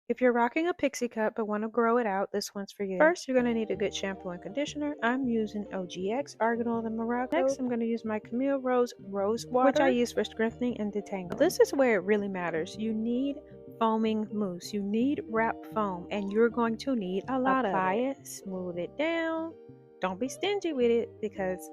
If you're rocking a Pixie cut but want to grow it out, this one's for you. First, you're going to need a good shampoo and conditioner. I'm using OGX, Arganol, and Morocco. Next, I'm going to use my Camille Rose Water, which I use for strengthening and detangling. This is where it really matters. You need foaming mousse. You need wrap foam, and you're going to need a lot of it. Apply it, smooth it down. Don't be stingy with it because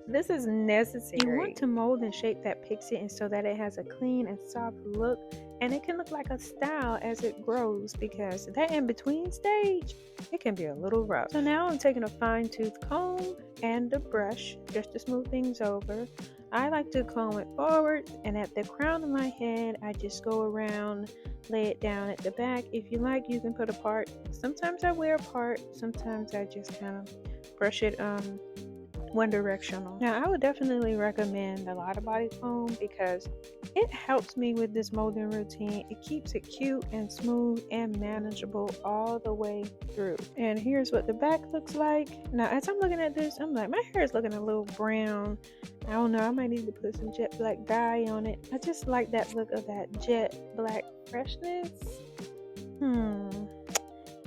this is necessary. You want to mold and shape that pixie and so that it has a clean and soft look, and it can look like a style as it grows, because that in between stage, it can be a little rough. So now I'm taking a fine tooth comb and a brush just to smooth things over. I like to comb it forward, and at the crown of my head, I just go around, lay it down at the back. If you like, you can put a part. Sometimes I wear a part, sometimes I just kind of brush it one directional. Now I would definitely recommend a lot of body foam because it helps me with this molding routine. It keeps it cute and smooth and manageable all the way through. And here's what the back looks like. Now as I'm looking at this, I'm like, my hair is looking a little brown. I don't know, I might need to put some jet black dye on it. I just like that look of that jet black freshness.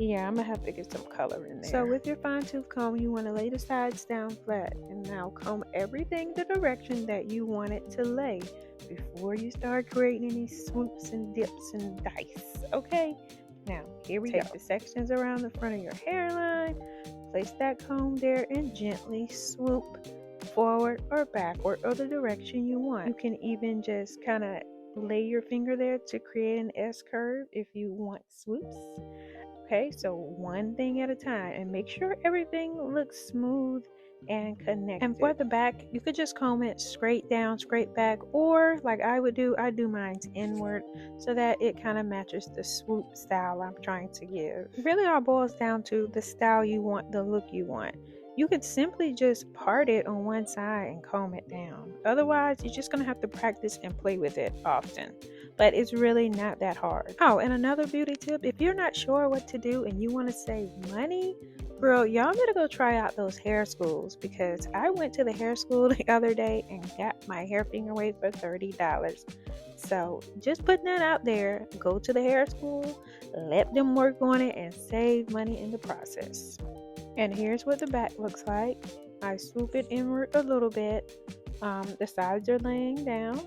Yeah, I'm gonna have to get some color in there. So with your fine tooth comb, you want to lay the sides down flat, and now comb everything the direction that you want it to lay before you start creating any swoops and dips and dice. Okay, now here we go. Take the sections around the front of your hairline, place that comb there, and gently swoop forward or backward or the direction you want. You can even just kind of lay your finger there to create an S curve if you want swoops. Okay, so one thing at a time, and make sure everything looks smooth and connected. And for the back, you could just comb it straight down, straight back, or like I would do, I do mine inward so that it kind of matches the swoop style I'm trying to give. It really all boils down to the style you want, the look you want. You could simply just part it on one side and comb it down. Otherwise, you're just going to have to practice and play with it often. But it's really not that hard. Oh, and another beauty tip, if you're not sure what to do and you want to save money, girl, y'all better go try out those hair schools, because I went to the hair school the other day and got my hair finger wave for $30. So just putting that out there, go to the hair school, let them work on it, and save money in the process. And here's what the back looks like. I swoop it inward a little bit. The sides are laying down.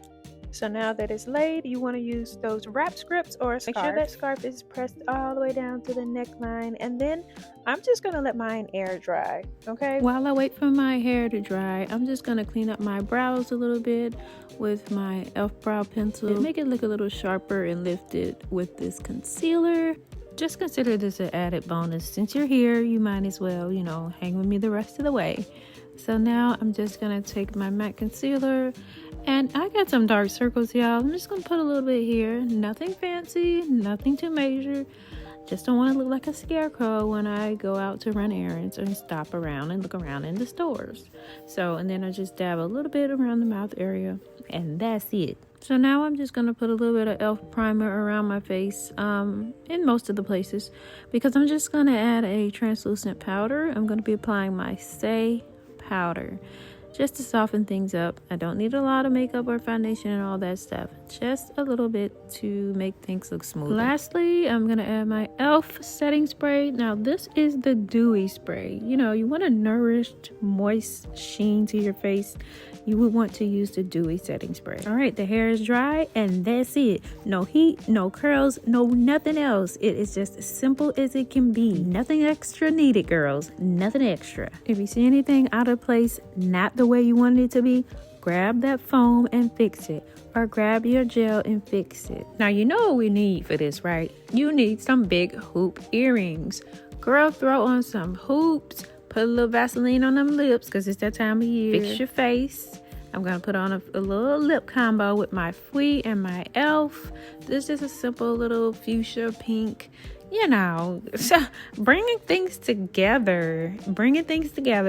So now that it's laid, you want to use those wrap scripts or a scarf. Make sure that scarf is pressed all the way down to the neckline, and then I'm just going to let mine air dry, okay? While I wait for my hair to dry, I'm just going to clean up my brows a little bit with my e.l.f. brow pencil. Make it look a little sharper and lifted with this concealer. Just consider this an added bonus. Since you're here, you might as well, hang with me the rest of the way. So now I'm just going to take my matte concealer, and I got some dark circles, y'all. I'm just going to put a little bit here. Nothing fancy, nothing too major. Just don't want to look like a scarecrow when I go out to run errands and stop around and look around in the stores. So, and then I just dab a little bit around the mouth area, and that's it. So now I'm just going to put a little bit of e.l.f. primer around my face in most of the places, because I'm just going to add a translucent powder. I'm going to be applying my Stay powder just to soften things up. I don't need a lot of makeup or foundation and all that stuff, just a little bit to make things look smooth. Lastly, I'm gonna add my e.l.f. setting spray. Now this is the dewy spray. You want a nourished, moist sheen to your face. You would want to use the dewy setting spray. All right, the hair is dry, and that's it. No heat, no curls, no nothing else. It is just as simple as it can be. Nothing extra needed, girls. Nothing extra. If you see anything out of place, not the way you want it to be, grab that foam and fix it, or grab your gel and fix it. Now you know what we need for this, right? You need some big hoop earrings. Girl, throw on some hoops, put a little Vaseline on them lips, because it's that time of year. Fix your face. I'm going to put on a little lip combo with my Fui and my e.l.f. This is a simple little fuchsia pink. Bringing things together,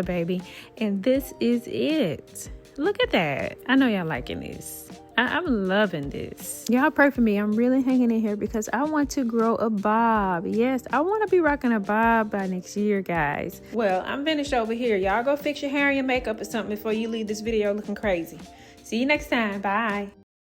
baby. And this is it. Look at that. I know y'all liking this. I'm loving this. Y'all pray for me. I'm really hanging in here because I want to grow a bob. Yes, I want to be rocking a bob by next year, guys. Well, I'm finished over here. Y'all go fix your hair and your makeup or something before you leave this video looking crazy. See you next time. Bye.